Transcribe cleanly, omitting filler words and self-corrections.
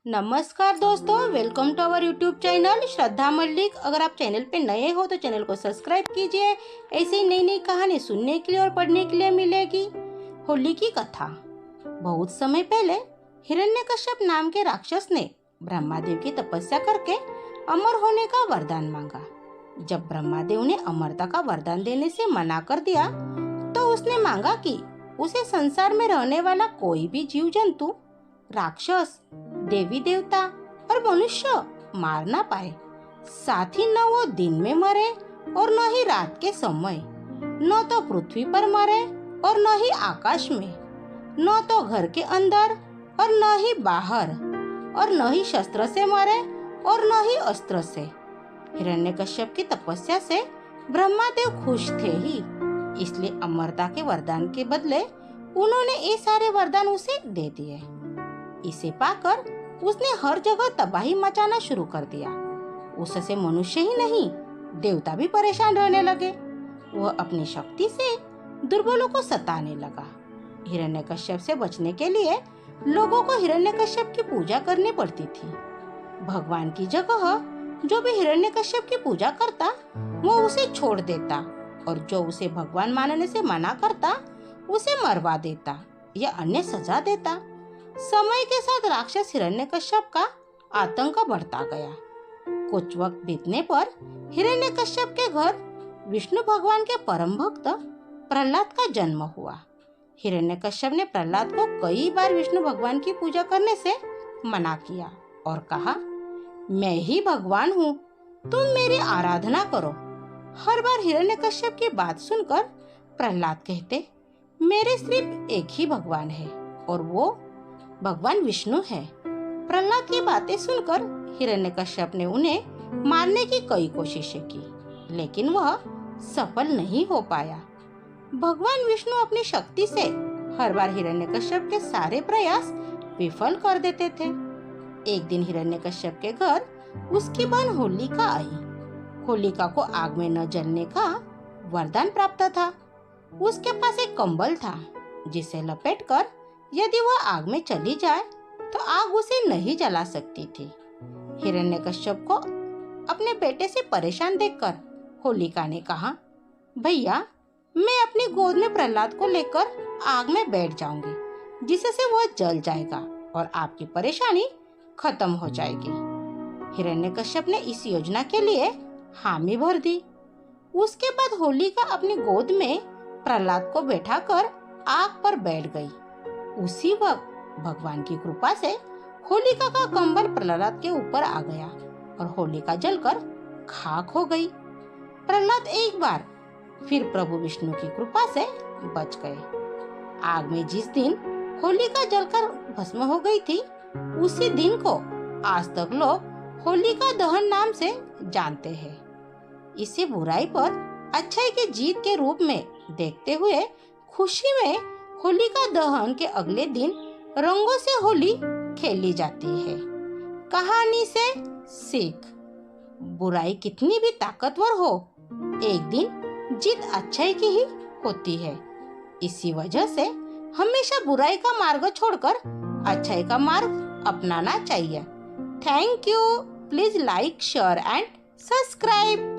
नमस्कार दोस्तों, welcome to our YouTube channel Shraddha Mallik. अगर आप चैनल पे नए हो तो चैनल को सब्सक्राइब कीजिए। ऐसे ही नई नई कहानी सुनने के लिए और पढ़ने के लिए मिलेगी। होली की कथा। बहुत समय पहले हिरण्यकश्यप नाम के राक्षस ने ब्रह्मादेव की तपस्या करके अमर होने का वरदान मांगा। जब ब्रह्मादेव ने अमरता का वरदान देने से मना कर दिया तो उसने मांगा कि उसे संसार में रहने वाला कोई भी जीव जंतु, राक्षस, देवी देवता और मनुष्य मार ना पाए। साथ ही न वो दिन में मरे और न ही रात के समय, न तो पृथ्वी पर मरे और न ही आकाश में, न तो घर के अंदर और न ही बाहर, और न ही शस्त्र से मरे और न ही अस्त्र से। हिरण्यकश्यप की तपस्या से ब्रह्मादेव खुश थे ही, इसलिए अमरता के वरदान के बदले उन्होंने ये सारे वरदान उसे दे दिए। इसे पाकर उसने हर जगह तबाही मचाना शुरू कर दिया। उससे मनुष्य ही नहीं, देवता भी परेशान रहने लगे। वह अपनी शक्ति से दुर्बलों को सताने लगा। हिरण्यकश्यप से बचने के लिए लोगों को हिरण्यकश्यप की पूजा करनी पड़ती थी। भगवान की जगह जो भी हिरण्यकश्यप की पूजा करता वो उसे छोड़ देता, और जो उसे भगवान मानने से मना करता उसे मरवा देता या अन्य सजा देता। समय के साथ राक्षस हिरण्यकश्यप का आतंक बढ़ता गया। कुछ वक्त बीतने पर हिरण्यकश्यप के घर विष्णु भगवान के परम भक्त प्रहलाद का जन्म हुआ। हिरण्यकश्यप ने प्रहलाद को कई बार विष्णु भगवान की पूजा करने से मना किया और कहा, मैं ही भगवान हूँ, तुम मेरी आराधना करो। हर बार हिरण्यकश्यप की बात सुनकर प्रहलाद कहते, मेरे सिर्फ एक ही भगवान है और वो भगवान विष्णु है। प्रहलाद की बातें सुनकर हिरण्यकश्यप ने उन्हें मारने की कई कोशिशें की, लेकिन वह सफल नहीं हो पाया। भगवान विष्णु अपनी शक्ति से हर बार हिरण्यकश्यप के सारे प्रयास विफल कर देते थे। एक दिन हिरण्यकश्यप के घर उसकी बहन होलिका आई। होलिका को आग में न जलने का वरदान प्राप्त था। उसके पास एक कंबल था जिसे लपेटकर यदि वह आग में चली जाए तो आग उसे नहीं जला सकती थी। हिरण्यकश्यप को अपने बेटे से परेशान देखकर होलिका ने कहा, भैया, मैं अपनी गोद में प्रहलाद को लेकर आग में बैठ जाऊंगी, जिससे वह जल जाएगा और आपकी परेशानी खत्म हो जाएगी। हिरण्यकश्यप ने इस योजना के लिए हामी भर दी। उसके बाद होलिका अपनी गोद में प्रहलाद को बैठाकर आग पर बैठ गई। उसी वक्त भगवान की कृपा से होलिका का कंबल प्रहलाद के ऊपर आ गया और होलिका जलकर खाक हो गई। प्रहलाद एक बार फिर प्रभु विष्णु की कृपा से बच गए। आग में जिस दिन होलिका जलकर भस्म हो गई थी, उसी दिन को आज तक लोग होलिका दहन नाम से जानते हैं। इसे बुराई पर अच्छाई की जीत के रूप में देखते हुए खुशी में होलिका दहन के अगले दिन रंगों से होली खेली जाती है। कहानी से सीख, बुराई कितनी भी ताकतवर हो, एक दिन जीत अच्छाई की ही होती है। इसी वजह से हमेशा बुराई का मार्ग छोड़कर अच्छाई का मार्ग अपनाना चाहिए। Thank you. Please like, share and subscribe.